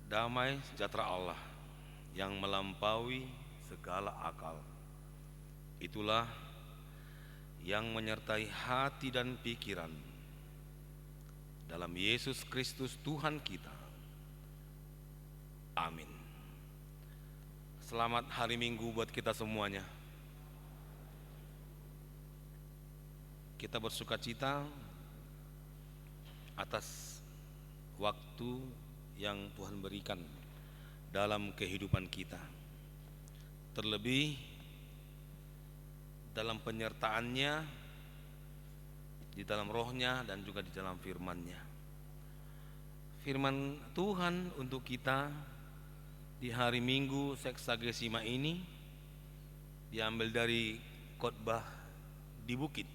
Damai sejahtera Allah yang melampaui segala akal, itulah yang menyertai hati dan pikiran dalam Yesus Kristus Tuhan kita. Amin. Selamat hari Minggu buat kita semuanya. Kita bersukacita atas waktu yang Tuhan berikan dalam kehidupan kita, terlebih dalam penyertaannya di dalam rohnya dan juga di dalam firman-Nya. Firman Tuhan untuk kita di hari Minggu Seksagesima ini diambil dari khotbah di bukit,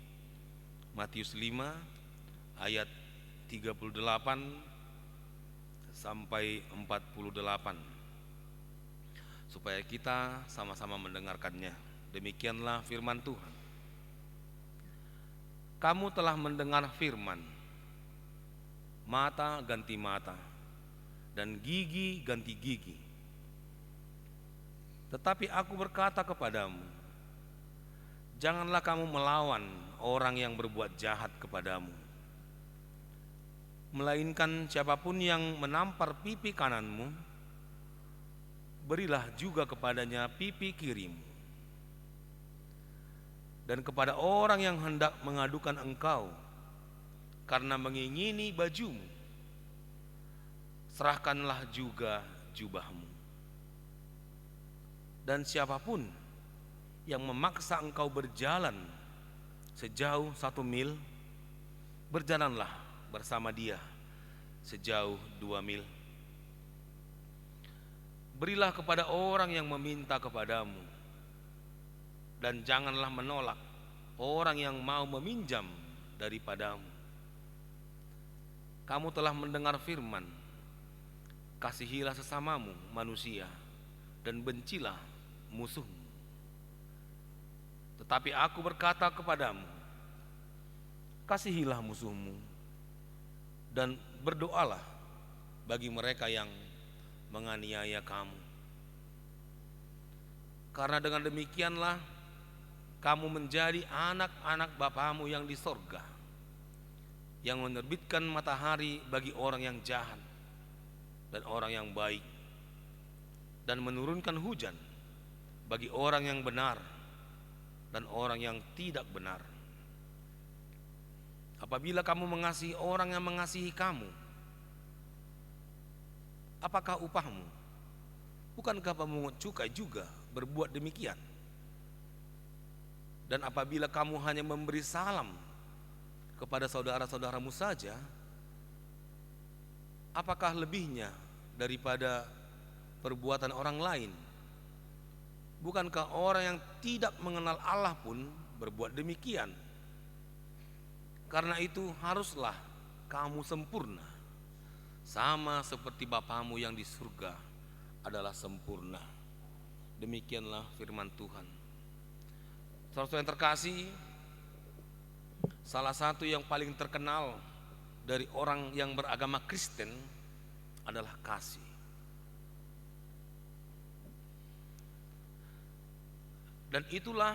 Matius 5 ayat 38 sampai 48, supaya kita sama-sama mendengarkannya. Demikianlah firman Tuhan. Kamu telah mendengar firman, mata ganti mata dan gigi ganti gigi. Tetapi aku berkata kepadamu, janganlah kamu melawan orang yang berbuat jahat kepadamu, melainkan siapapun yang menampar pipi kananmu, berilah juga kepadanya pipi kirimu. Dan kepada orang yang hendak mengadukan engkau karena mengingini bajumu, serahkanlah juga jubahmu. Dan siapapun yang memaksa engkau berjalan sejauh 1 mil, berjalanlah bersama dia sejauh 2 mil. Berilah kepada orang yang meminta kepadamu, dan janganlah menolak orang yang mau meminjam daripadamu. Kamu telah mendengar firman, kasihilah sesamamu manusia dan bencilah musuhmu. Tetapi aku berkata kepadamu, kasihilah musuhmu dan berdoalah bagi mereka yang menganiaya kamu. Karena dengan demikianlah kamu menjadi anak-anak Bapamu yang di sorga, yang menerbitkan matahari bagi orang yang jahat dan orang yang baik, dan menurunkan hujan bagi orang yang benar dan orang yang tidak benar. Apabila kamu mengasihi orang yang mengasihi kamu, apakah upahmu? Bukankah pemungut cukai juga berbuat demikian? Dan apabila kamu hanya memberi salam kepada saudara-saudaramu saja, apakah lebihnya daripada perbuatan orang lain? Bukankah orang yang tidak mengenal Allah pun berbuat demikian? Karena itu haruslah kamu sempurna, sama seperti Bapamu yang di surga adalah sempurna. Demikianlah firman Tuhan. Saudara-saudara yang terkasih, salah satu yang paling terkenal dari orang yang beragama Kristen adalah kasih. Dan itulah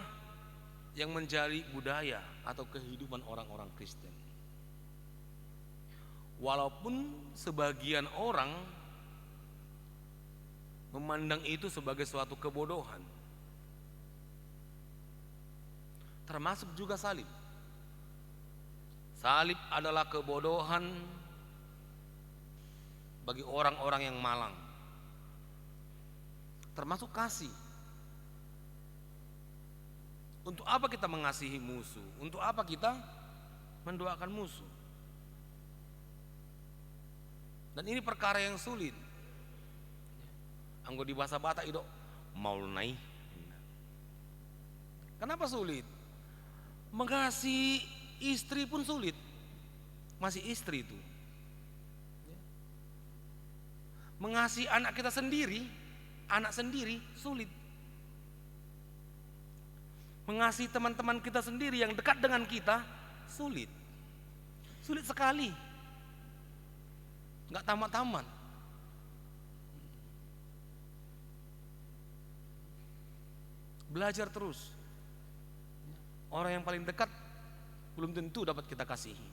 yang menjadi budaya atau kehidupan orang-orang Kristen. Walaupun sebagian orang memandang itu sebagai suatu kebodohan, termasuk juga salib. Salib adalah kebodohan bagi orang-orang yang malang, termasuk kasih. Untuk apa kita mengasihi musuh? Untuk apa kita mendoakan musuh? Dan ini perkara yang sulit. Anggo di bahasa Batak itu maulnai. Kenapa sulit? Mengasihi istri pun sulit. Masih istri itu. Mengasihi anak kita sendiri, anak sendiri sulit. Mengasihi teman-teman kita sendiri yang dekat dengan kita sulit. Sulit sekali. Enggak tamat-tamat. Belajar terus. Orang yang paling dekat belum tentu dapat kita kasihi.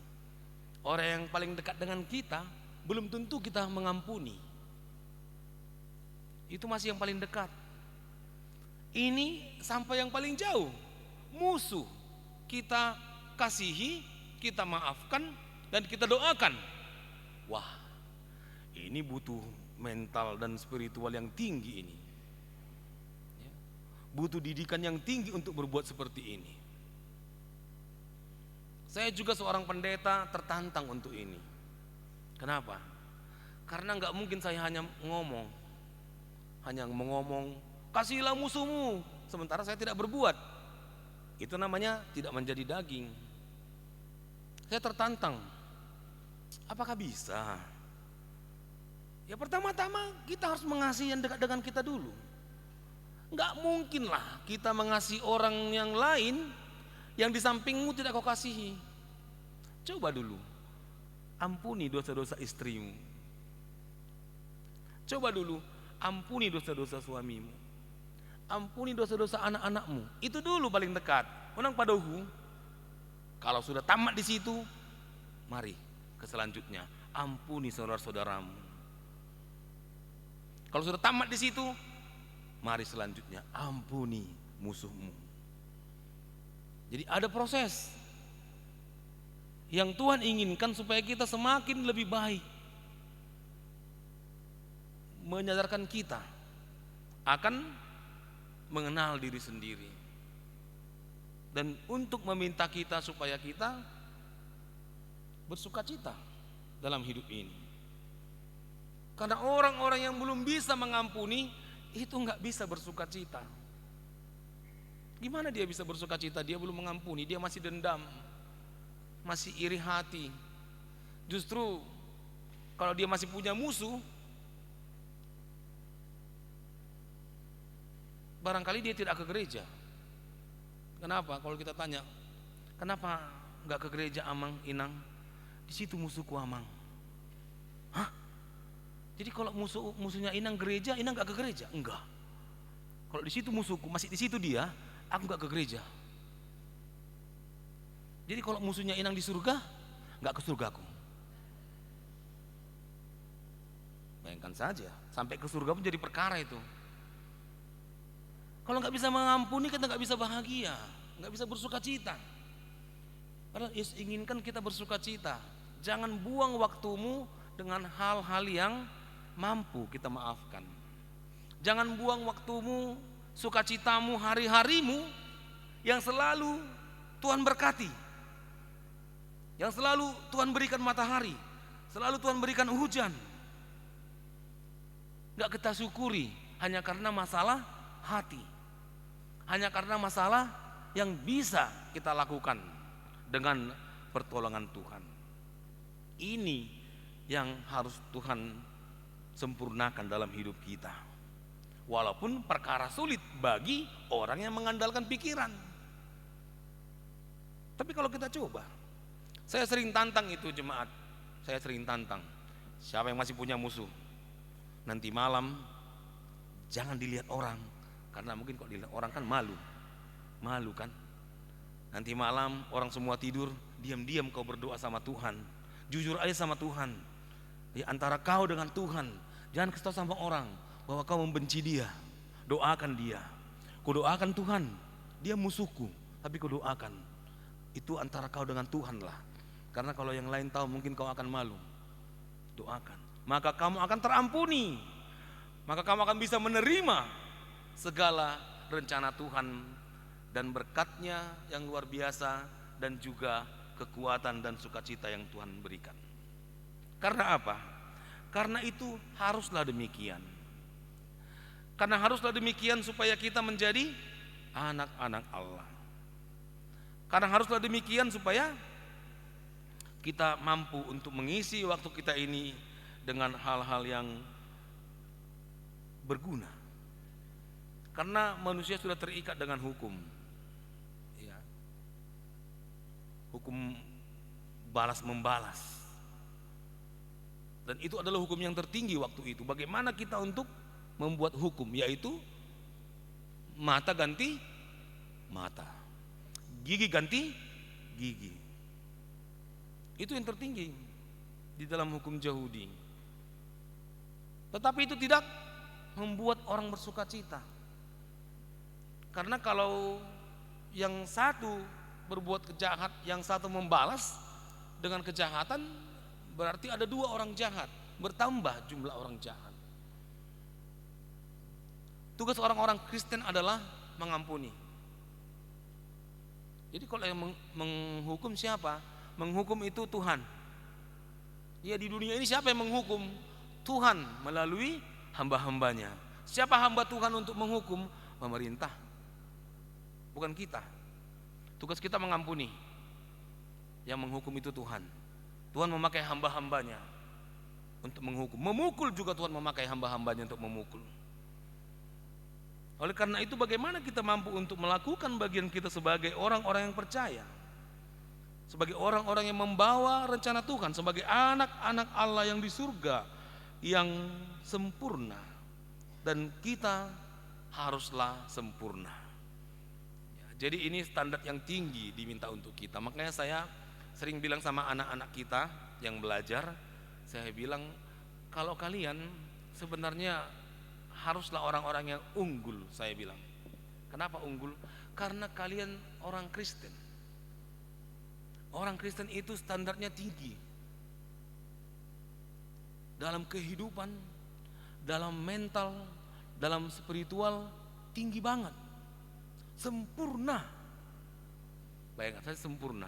Orang yang paling dekat dengan kita belum tentu kita mengampuni. Itu masih yang paling dekat. Ini sampai yang paling jauh. Musuh kita kasihi, kita maafkan, dan kita doakan. Wah, ini butuh mental dan spiritual yang tinggi ini. Butuh didikan yang tinggi untuk berbuat seperti ini. Saya juga seorang pendeta tertantang untuk ini. Kenapa? Karena nggak mungkin saya hanya ngomong, kasihilah musuhmu, sementara saya tidak berbuat. Itu namanya tidak menjadi daging. Saya tertantang. Apakah bisa? Ya pertama-tama kita harus mengasihi yang dekat dengan kita dulu. Nggak mungkin lah kita mengasihi orang yang lain yang di sampingmu tidak kau kasihi. Coba dulu, ampuni dosa-dosa istrimu. Coba dulu, ampuni dosa-dosa suamimu. Ampuni dosa-dosa anak-anakmu. Itu dulu paling dekat. Unang padohu. Kalau sudah tamat di situ, mari ke selanjutnya. Ampuni saudara-saudaramu. Kalau sudah tamat di situ, mari selanjutnya ampuni musuhmu. Jadi ada proses yang Tuhan inginkan supaya kita semakin lebih baik, menyadarkan kita akan mengenal diri sendiri, dan untuk meminta kita supaya kita bersukacita dalam hidup ini. Karena orang-orang yang belum bisa mengampuni itu nggak bisa bersukacita. Gimana dia bisa bersukacita? Dia belum mengampuni, dia masih dendam, masih iri hati. Justru kalau dia masih punya musuh, barangkali dia tidak ke gereja. Kenapa? Kalau kita tanya, kenapa nggak ke gereja Amang, Inang? Di situ musuhku Amang. Hah? Jadi kalau musuhnya Inang gereja, Inang nggak ke gereja? Enggak. Kalau di situ musuhku, masih di situ dia, aku nggak ke gereja. Jadi kalau musuhnya Inang di surga, nggak ke surgaku. Bayangkan saja, sampai ke surga pun jadi perkara itu. Kalau nggak bisa mengampuni, kita nggak bisa bahagia, nggak bisa bersukacita. Padahal Yesus inginkan kita bersukacita. Jangan buang waktumu dengan hal-hal yang mampu kita maafkan. Jangan buang waktumu, sukacitamu, hari-harimu yang selalu Tuhan berkati, yang selalu Tuhan berikan matahari, selalu Tuhan berikan hujan. Gak kita syukuri hanya karena masalah hati, hanya karena masalah yang bisa kita lakukan dengan pertolongan Tuhan. Ini yang harus Tuhan sempurnakan dalam hidup kita. Walaupun perkara sulit bagi orang yang mengandalkan pikiran. Tapi kalau kita coba, saya sering tantang itu jemaat, saya sering tantang. Siapa yang masih punya musuh, nanti malam jangan dilihat orang, karena mungkin kalau dilihat orang kan malu kan. Nanti malam orang semua tidur, diam-diam kau berdoa sama Tuhan, jujur aja sama Tuhan. Di antara kau dengan Tuhan, jangan kasih tahu sama orang bahwa kau membenci dia. Doakan dia. Kau doakan Tuhan, dia musuhku, tapi kau doakan. Itu antara kau dengan Tuhan lah. Karena kalau yang lain tahu mungkin kau akan malu. Doakan, maka kamu akan terampuni. Maka kamu akan bisa menerima segala rencana Tuhan dan berkatnya yang luar biasa, dan juga kekuatan dan sukacita yang Tuhan berikan. Karena apa? Karena itu haruslah demikian. Karena haruslah demikian supaya kita menjadi anak-anak Allah. Karena haruslah demikian supaya kita mampu untuk mengisi waktu kita ini dengan hal-hal yang berguna. Karena manusia sudah terikat dengan hukum, ya. Hukum balas membalas. Dan itu adalah hukum yang tertinggi waktu itu. Bagaimana kita untuk membuat hukum, yaitu mata ganti mata. Gigi ganti gigi. Itu yang tertinggi di dalam hukum Yahudi. Tetapi itu tidak membuat orang bersuka cita. Karena kalau yang satu berbuat kejahat, yang satu membalas dengan kejahatan, berarti ada dua orang jahat, bertambah jumlah orang jahat. Tugas orang-orang Kristen adalah mengampuni. Jadi kalau yang menghukum siapa? Menghukum itu Tuhan. Ya, di dunia ini siapa yang menghukum? Tuhan melalui hamba-hambanya. Siapa hamba Tuhan untuk menghukum? Pemerintah, bukan kita. Tugas kita mengampuni. Yang menghukum itu Tuhan. Tuhan memakai hamba-hambanya untuk menghukum. Memukul juga Tuhan memakai hamba-hambanya untuk memukul. Oleh karena itu, bagaimana kita mampu untuk melakukan bagian kita sebagai orang-orang yang percaya, sebagai orang-orang yang membawa rencana Tuhan, sebagai anak-anak Allah yang di surga yang sempurna, dan kita haruslah sempurna. Ya, jadi ini standar yang tinggi diminta untuk kita. Makanya saya sering bilang sama anak-anak kita yang belajar, saya bilang, kalau kalian sebenarnya haruslah orang-orang yang unggul, saya bilang. Kenapa unggul? Karena kalian orang Kristen. Orang Kristen itu standarnya tinggi. Dalam kehidupan, dalam mental, dalam spiritual, tinggi banget. Sempurna. Bayangkan, saya sempurna.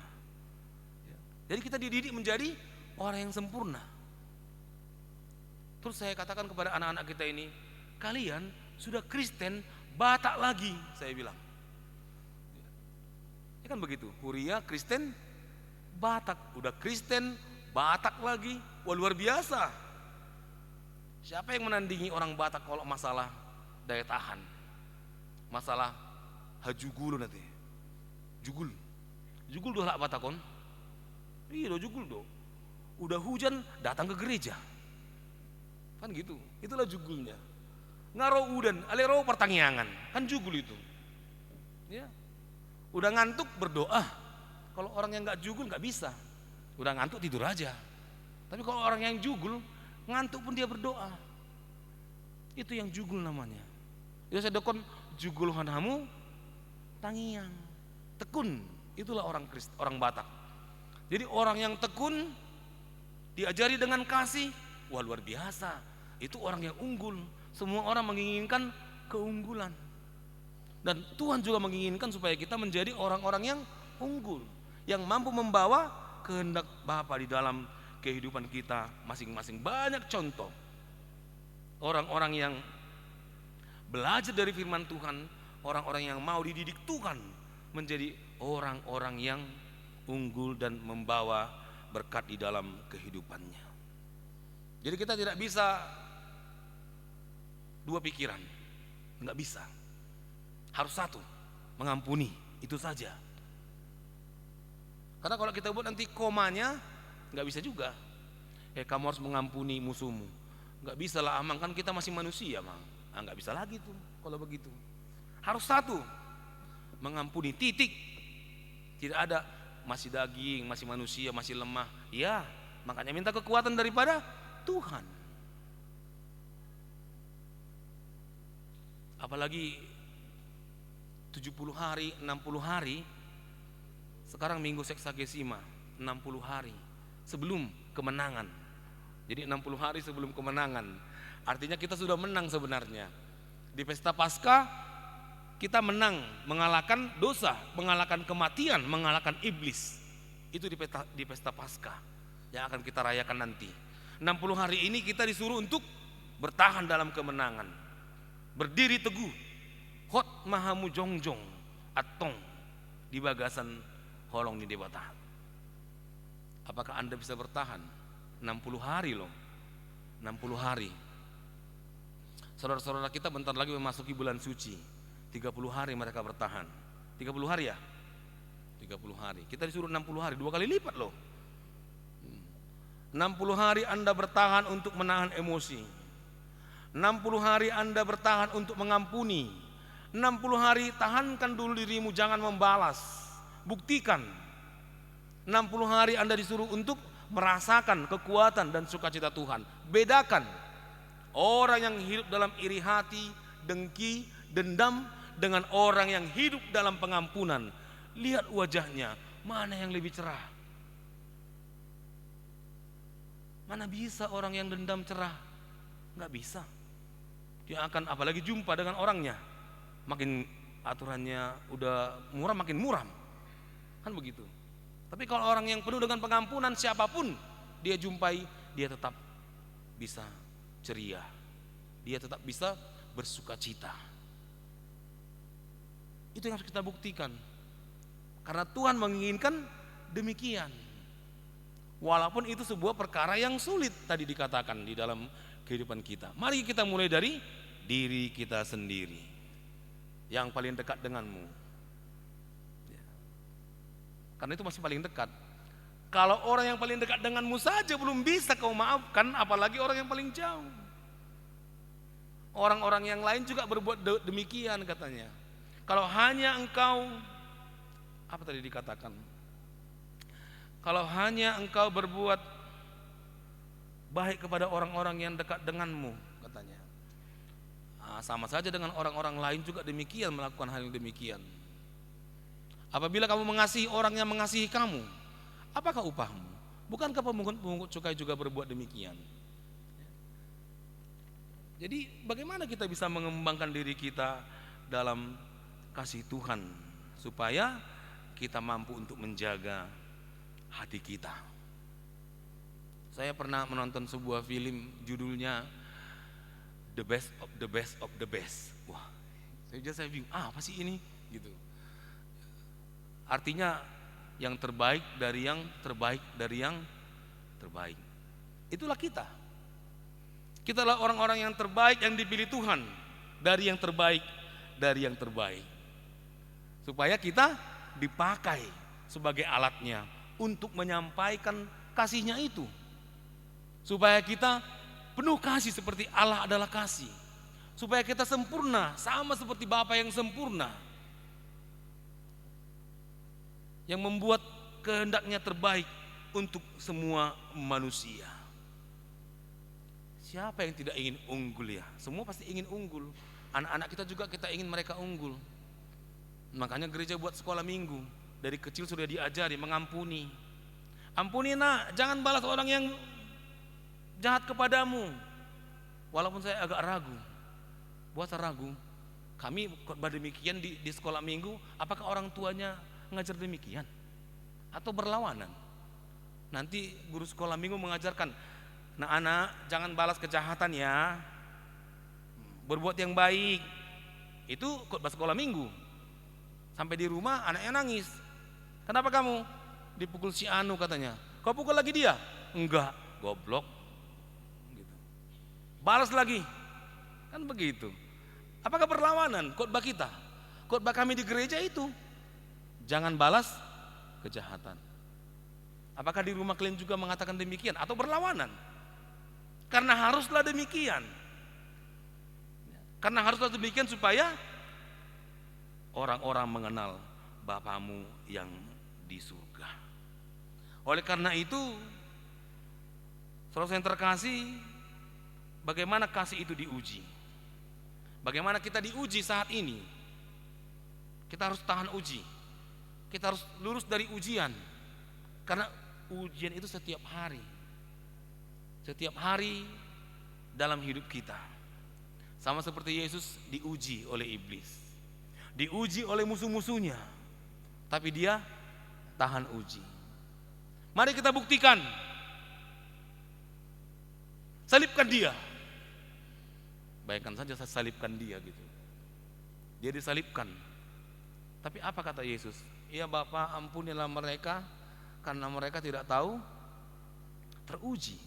Jadi kita dididik menjadi orang yang sempurna. Terus saya katakan kepada anak-anak kita ini, kalian sudah Kristen, Batak lagi, saya bilang. Ya kan begitu, Huria Kristen, Batak, udah Kristen, Batak lagi, wah luar biasa. Siapa yang menandingi orang Batak kalau masalah daya tahan, masalah hajugul nanti, jugul doh lak Batakon, iya doh jugul doh, udah hujan datang ke gereja, kan gitu, itulah jugulnya. Ngaro udan, alero pertangyangan, kan jugul itu. Ya, udah ngantuk berdoa. Kalau orang yang nggak jugul nggak bisa. Udah ngantuk tidur aja. Tapi kalau orang yang jugul, ngantuk pun dia berdoa. Itu yang jugul namanya. Ya saya dokon jugul hanamu, tangiang, tekun. Itulah orang Kristen, orang Batak. Jadi orang yang tekun, diajari dengan kasih, wah luar biasa. Itu orang yang unggul. Semua orang menginginkan keunggulan. Dan Tuhan juga menginginkan supaya kita menjadi orang-orang yang unggul, yang mampu membawa kehendak Bapa di dalam kehidupan kita masing-masing. Banyak contoh orang-orang yang belajar dari firman Tuhan, orang-orang yang mau dididik Tuhan menjadi orang-orang yang unggul dan membawa berkat di dalam kehidupannya. Jadi kita tidak bisa dua pikiran, nggak bisa. Harus satu, mengampuni, itu saja. Karena kalau kita buat nanti komanya, nggak bisa juga. Kamu harus mengampuni musuhmu. Nggak bisa lah, Amang, kan kita masih manusia, Mang. Nggak bisa lagi tuh kalau begitu. Harus satu, mengampuni, titik. Tidak ada masih daging, masih manusia, masih lemah. Ya, makanya minta kekuatan daripada Tuhan. Apalagi 70 hari, 60 hari. Sekarang minggu Seksagesima, 60 hari sebelum kemenangan. Jadi 60 hari sebelum kemenangan. Artinya kita sudah menang sebenarnya. Di pesta Paskah kita menang, mengalahkan dosa, mengalahkan kematian, mengalahkan iblis. Itu di pesta Paskah yang akan kita rayakan nanti. 60 hari ini kita disuruh untuk bertahan dalam kemenangan. Berdiri teguh, hot mahamu jongjong atong di bagasan holong di debata. Apakah Anda bisa bertahan 60 hari loh, 60 hari. Saudara-saudara kita bentar lagi memasuki bulan suci, 30 hari mereka bertahan. 30 hari ya? 30 hari. Kita disuruh 60 hari, 2 kali lipat loh. 60 hari Anda bertahan untuk menahan emosi. 60 hari Anda bertahan untuk mengampuni. 60 hari tahankan dulu dirimu, jangan membalas. Buktikan. 60 hari Anda disuruh untuk merasakan kekuatan dan sukacita Tuhan. Bedakan orang yang hidup dalam iri hati, dengki, dendam dengan orang yang hidup dalam pengampunan. Lihat wajahnya, mana yang lebih cerah? Mana bisa orang yang dendam cerah? Nggak bisa. Dia akan apalagi jumpa dengan orangnya, makin aturannya udah muram makin muram, kan begitu. Tapi kalau orang yang penuh dengan pengampunan, siapapun dia jumpai, dia tetap bisa ceria, dia tetap bisa bersukacita. Itu yang harus kita buktikan, karena Tuhan menginginkan demikian. Walaupun itu sebuah perkara yang sulit tadi dikatakan di dalam kehidupan kita. Mari kita mulai dari diri kita sendiri, yang paling dekat denganmu. Karena itu masih paling dekat. Kalau orang yang paling dekat denganmu saja belum bisa kau maafkan, apalagi orang yang paling jauh. Orang-orang yang lain juga berbuat demikian katanya. Kalau hanya engkau, apa tadi dikatakan? Kalau hanya engkau berbuat baik kepada orang-orang yang dekat denganmu, katanya, sama saja dengan orang-orang lain juga demikian melakukan hal yang demikian. Apabila kamu mengasihi orang yang mengasihi kamu, apakah upahmu? Bukankah pemungut cukai juga berbuat demikian? Jadi bagaimana kita bisa mengembangkan diri kita dalam kasih Tuhan, supaya kita mampu untuk menjaga hati kita. Saya pernah menonton sebuah film, judulnya The Best of the Best of the Best. Wah, saya bingung, apa sih ini? Gitu. Artinya yang terbaik dari yang terbaik dari yang terbaik. Itulah kita. Kita adalah orang-orang yang terbaik yang dipilih Tuhan dari yang terbaik dari yang terbaik. Supaya kita dipakai sebagai alatnya untuk menyampaikan kasih-Nya itu. Supaya kita penuh kasih seperti Allah adalah kasih. Supaya kita sempurna sama seperti Bapa yang sempurna, yang membuat kehendaknya terbaik untuk semua manusia. Siapa yang tidak ingin unggul ya? Semua pasti ingin unggul. Anak-anak kita juga kita ingin mereka unggul. Makanya gereja buat sekolah minggu. Dari kecil sudah diajari mengampuni. Ampuni nak, jangan balas orang yang jahat kepadamu. Walaupun saya agak ragu. Buat saya ragu. Kami khotbah demikian di sekolah minggu, apakah orang tuanya mengajar demikian atau berlawanan? Nanti guru sekolah minggu mengajarkan, nah anak jangan balas kejahatan ya, berbuat yang baik. Itu khotbah sekolah minggu. Sampai di rumah anaknya nangis. Kenapa kamu dipukul si Anu katanya? Kau pukul lagi dia? Enggak, goblok gitu. Balas lagi, kan begitu. Apakah berlawanan khotbah kita? Khotbah kami di gereja itu, jangan balas kejahatan. Apakah di rumah kalian juga mengatakan demikian atau berlawanan? Karena haruslah demikian. Karena haruslah demikian supaya orang-orang mengenal Bapamu yang di surga. Oleh karena itu, saudara yang terkasih, bagaimana kasih itu diuji? Bagaimana kita diuji saat ini? Kita harus tahan uji. Kita harus lulus dari ujian. Karena ujian itu setiap hari. Setiap hari dalam hidup kita. Sama seperti Yesus diuji oleh iblis. Diuji oleh musuh-musuhnya. Tapi dia tahan uji. Mari kita buktikan. Salibkan dia. Bayangkan saja saya salibkan dia gitu. Dia disalibkan. Tapi apa kata Yesus? Ya Bapa, ampunilah mereka karena mereka tidak tahu teruji.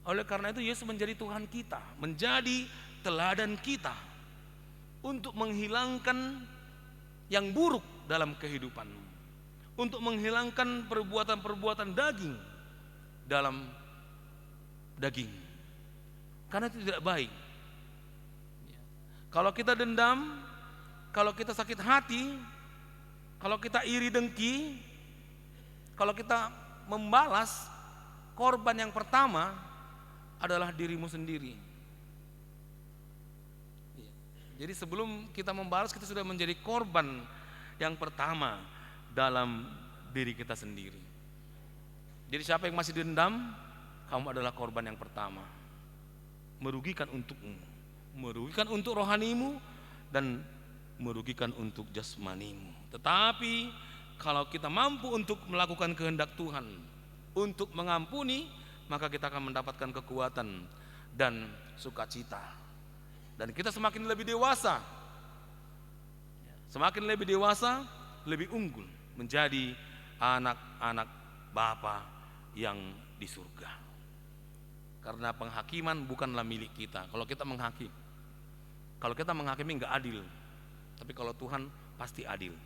Oleh karena itu Yesus menjadi Tuhan kita, menjadi teladan kita untuk menghilangkan yang buruk dalam kehidupan, untuk menghilangkan perbuatan-perbuatan daging dalam daging, karena itu tidak baik. Kalau kita dendam, kalau kita sakit hati, kalau kita iri dengki, kalau kita membalas, korban yang pertama adalah dirimu sendiri. Jadi sebelum kita membalas, kita sudah menjadi korban yang pertama dalam diri kita sendiri. Jadi siapa yang masih dendam, kamu adalah korban yang pertama. Merugikan untukmu, merugikan untuk rohanimu, dan merugikan untuk jasmanimu. Tetapi kalau kita mampu untuk melakukan kehendak Tuhan, untuk mengampuni, maka kita akan mendapatkan kekuatan dan sukacita. Dan kita semakin lebih dewasa, semakin lebih dewasa, lebih unggul menjadi anak-anak Bapa yang di surga. Karena penghakiman bukanlah milik kita. Kalau kita menghakimi nggak adil. Tapi kalau Tuhan pasti adil.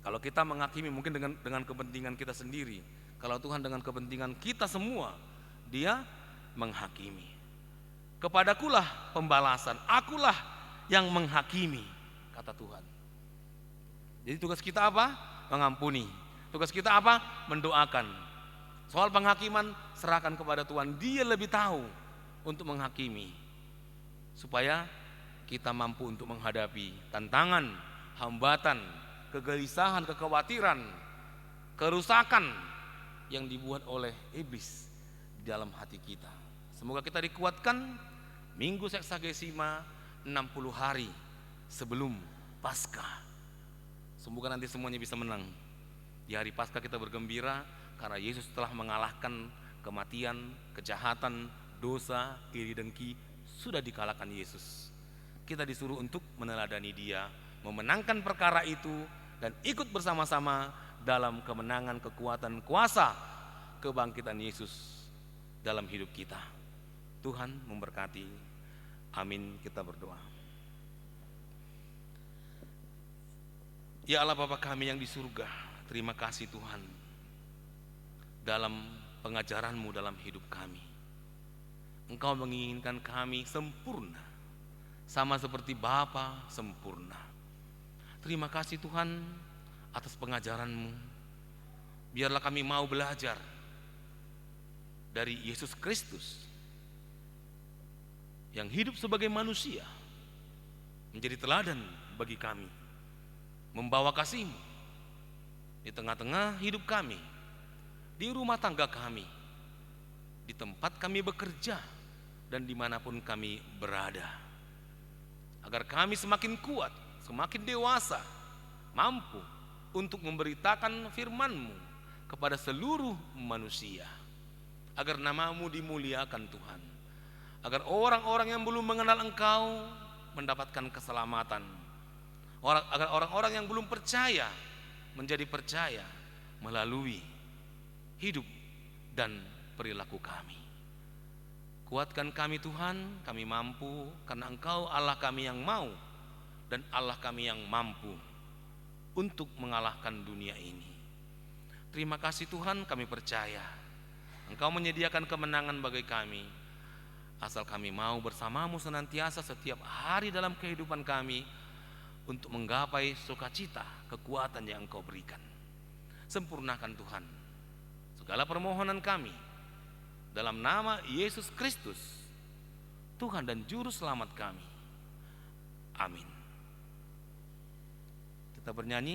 Kalau kita menghakimi mungkin dengan kepentingan kita sendiri. Kalau Tuhan dengan kepentingan kita semua, Dia menghakimi. Kepadakulah pembalasan, akulah yang menghakimi, kata Tuhan. Jadi tugas kita apa? Mengampuni. Tugas kita apa? Mendoakan. Soal penghakiman serahkan kepada Tuhan. Dia lebih tahu untuk menghakimi, supaya kita mampu untuk menghadapi tantangan, hambatan, kegelisahan, kekhawatiran, kerusakan yang dibuat oleh iblis di dalam hati kita. Semoga kita dikuatkan Minggu Seksagesima 60 hari sebelum Paskah. Semoga nanti semuanya bisa menang. Di hari Paskah kita bergembira karena Yesus telah mengalahkan kematian, kejahatan, dosa, iri dengki, sudah dikalahkan Yesus. Kita disuruh untuk meneladani Dia, memenangkan perkara itu, dan ikut bersama-sama dalam kemenangan, kekuatan, kuasa, kebangkitan Yesus dalam hidup kita. Tuhan memberkati. Amin. Kita berdoa. Ya Allah Bapa kami yang di surga, terima kasih Tuhan dalam pengajaran-Mu dalam hidup kami. Engkau menginginkan kami sempurna, sama seperti Bapa sempurna. Terima kasih Tuhan atas pengajaran-Mu. Biarlah kami mau belajar dari Yesus Kristus yang hidup sebagai manusia, menjadi teladan bagi kami, membawa kasih-Mu di tengah-tengah hidup kami, di rumah tangga kami, di tempat kami bekerja, dan dimanapun kami berada. Agar kami semakin kuat, semakin dewasa, mampu untuk memberitakan firman-Mu kepada seluruh manusia. Agar nama-Mu dimuliakan Tuhan. Agar orang-orang yang belum mengenal Engkau mendapatkan keselamatan. Agar orang-orang yang belum percaya menjadi percaya melalui hidup dan perilaku kami. Kuatkan kami Tuhan, kami mampu karena Engkau Allah kami yang mau dan Allah kami yang mampu untuk mengalahkan dunia ini. Terima kasih Tuhan, kami percaya Engkau menyediakan kemenangan bagi kami, asal kami mau bersama-Mu senantiasa setiap hari dalam kehidupan kami untuk menggapai sukacita, kekuatan yang Engkau berikan. Sempurnakan Tuhan segala permohonan kami dalam nama Yesus Kristus, Tuhan dan Juru Selamat kami. Amin. Kita bernyanyi.